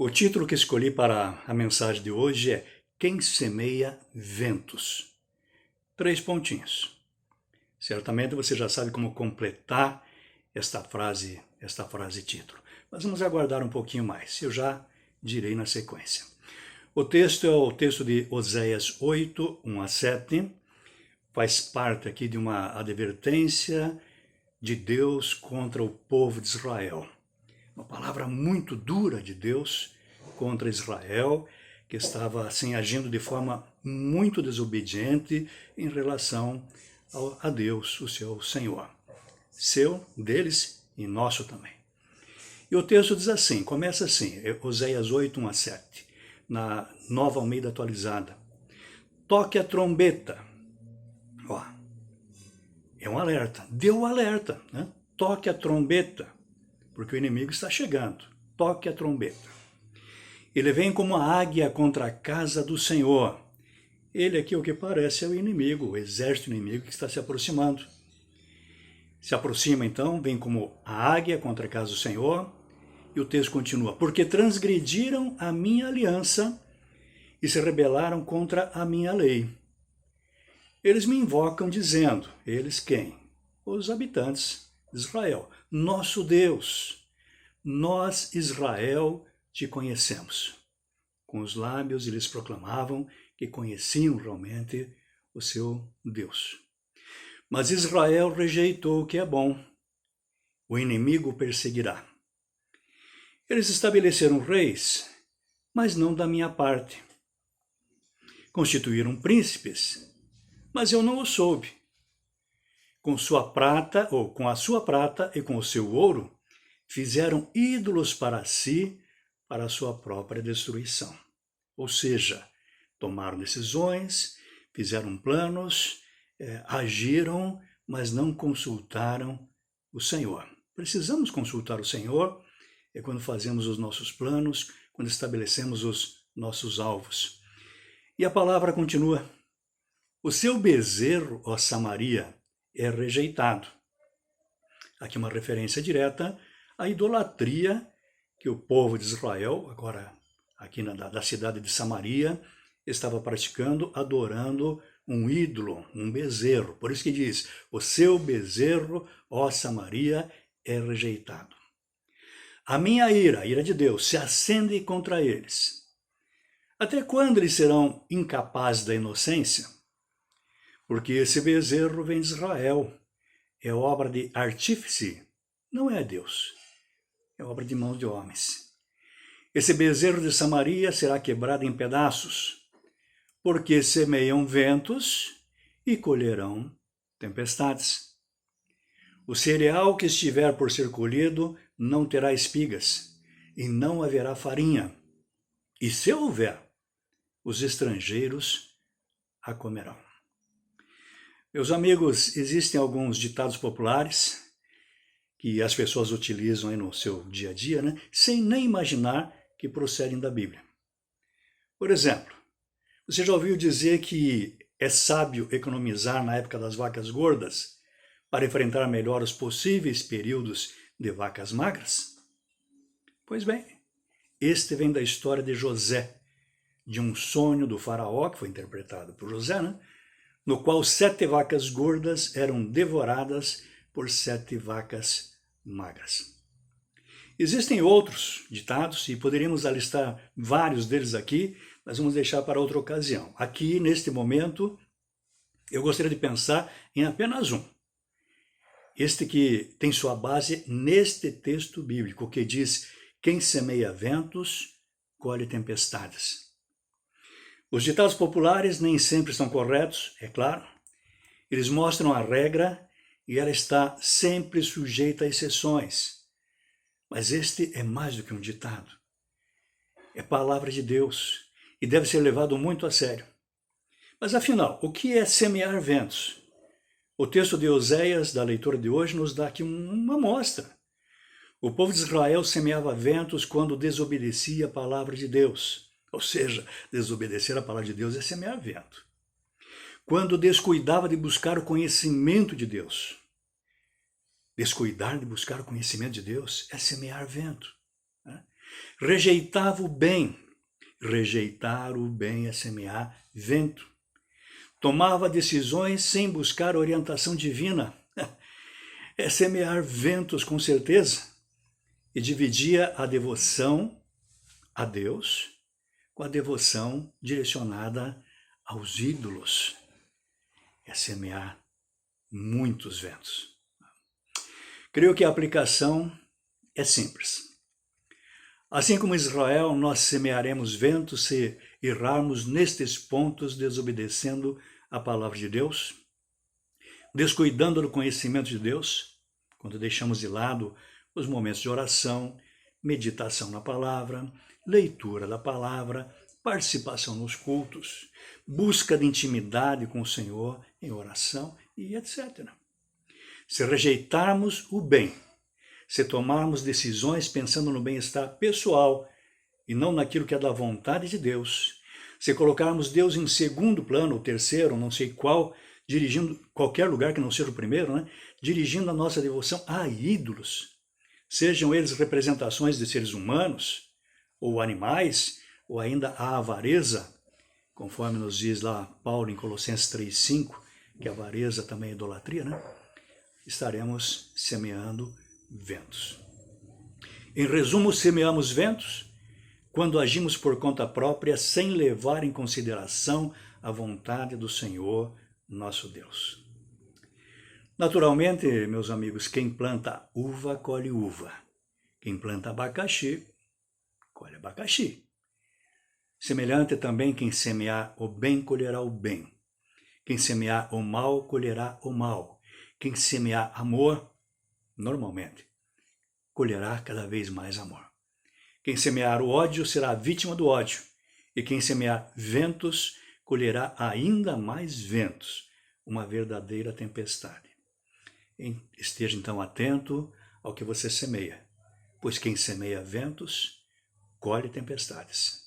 O título que escolhi para a mensagem de hoje é Quem semeia ventos? 3 pontinhos. Certamente você já sabe como completar esta frase título. Mas vamos aguardar um pouquinho mais, eu já direi na sequência. O texto é o texto de Oséias 8, 1 a 7, faz parte aqui de uma advertência de Deus contra o povo de Israel. Uma palavra muito dura de Deus contra Israel, que estava assim agindo de forma muito desobediente em relação a Deus, o seu Senhor. Seu, deles e nosso também. E o texto diz assim, começa assim, Oséias 8, 1 a 7, na Nova Almeida Atualizada. Toque a trombeta. Ó, é um alerta, deu o alerta, né? Toque a trombeta, porque o inimigo está chegando. Toque a trombeta. Ele vem como a águia contra a casa do Senhor. Ele aqui, o que parece, é o inimigo, o exército inimigo que está se aproximando. Se aproxima, então, vem como a águia contra a casa do Senhor. E o texto continua. Porque transgrediram a minha aliança e se rebelaram contra a minha lei. Eles me invocam dizendo, eles quem? Os habitantes de Israel. Nosso Deus, nós, Israel, te conhecemos. Com os lábios eles proclamavam que conheciam realmente o seu Deus. Mas Israel rejeitou o que é bom. O inimigo o perseguirá. Eles estabeleceram reis, mas não da minha parte. Constituíram príncipes, mas eu não o soube. Com sua prata, ou com a sua prata e com o seu ouro, fizeram ídolos para si, para a sua própria destruição. Ou seja, tomaram decisões, fizeram planos, agiram, mas não consultaram o Senhor. Precisamos consultar o Senhor quando fazemos os nossos planos, quando estabelecemos os nossos alvos. E a palavra continua. O seu bezerro, ó Samaria, é rejeitado. Aqui uma referência direta à idolatria que o povo de Israel, agora aqui da cidade de Samaria, estava praticando, adorando um ídolo, um bezerro. Por isso que diz, o seu bezerro, ó Samaria, é rejeitado. A minha ira, a ira de Deus, se acende contra eles. Até quando eles serão incapazes da inocência? Porque esse bezerro vem de Israel, é obra de artífice, não é Deus, é obra de mãos de homens. Esse bezerro de Samaria será quebrado em pedaços, porque semeiam ventos e colherão tempestades. O cereal que estiver por ser colhido não terá espigas, e não haverá farinha. E se houver, os estrangeiros a comerão. Meus amigos, existem alguns ditados populares que as pessoas utilizam aí no seu dia a dia, né, sem nem imaginar que procedem da Bíblia. Por exemplo, você já ouviu dizer que é sábio economizar na época das vacas gordas para enfrentar melhor os possíveis períodos de vacas magras? Pois bem, este vem da história de José, de um sonho do faraó, que foi interpretado por José, né? No qual 7 vacas gordas eram devoradas por 7 vacas magras. Existem outros ditados, e poderíamos alistar vários deles aqui, mas vamos deixar para outra ocasião. Aqui, neste momento, eu gostaria de pensar em apenas um. Este que tem sua base neste texto bíblico, que diz, quem semeia ventos, colhe tempestades. Os ditados populares nem sempre estão corretos, é claro. Eles mostram a regra e ela está sempre sujeita a exceções. Mas este é mais do que um ditado. É palavra de Deus e deve ser levado muito a sério. Mas afinal, o que é semear ventos? O texto de Oséias, da leitura de hoje, nos dá aqui uma amostra. O povo de Israel semeava ventos quando desobedecia a palavra de Deus. Ou seja, desobedecer a palavra de Deus é semear vento. Quando descuidava de buscar o conhecimento de Deus. Descuidar de buscar o conhecimento de Deus é semear vento. Rejeitava o bem. Rejeitar o bem é semear vento. Tomava decisões sem buscar orientação divina. É semear ventos, com certeza. E dividia a devoção a Deus com a devoção direcionada aos ídolos. É semear muitos ventos. Creio que a aplicação é simples. Assim como Israel, nós semearemos ventos se errarmos nestes pontos, desobedecendo a palavra de Deus, descuidando do conhecimento de Deus, quando deixamos de lado os momentos de oração, meditação na palavra, leitura da palavra, participação nos cultos, busca de intimidade com o Senhor em oração e etc. Se rejeitarmos o bem, se tomarmos decisões pensando no bem-estar pessoal e não naquilo que é da vontade de Deus, se colocarmos Deus em segundo plano, ou terceiro, não sei qual, dirigindo qualquer lugar que não seja o primeiro, né? Dirigindo a nossa devoção a ídolos, sejam eles representações de seres humanos, ou animais, ou ainda a avareza, conforme nos diz lá Paulo em Colossenses 3,5, que a avareza também é idolatria, né? Estaremos semeando ventos. Em resumo, semeamos ventos quando agimos por conta própria, sem levar em consideração a vontade do Senhor, nosso Deus. Naturalmente, meus amigos, quem planta uva, colhe uva. Quem planta abacaxi, colhe abacaxi. Semelhante também, quem semear o bem, colherá o bem. Quem semear o mal, colherá o mal. Quem semear amor, normalmente, colherá cada vez mais amor. Quem semear o ódio será vítima do ódio. E quem semear ventos, colherá ainda mais ventos, uma verdadeira tempestade. Esteja então atento ao que você semeia, pois quem semeia ventos, colhe tempestades.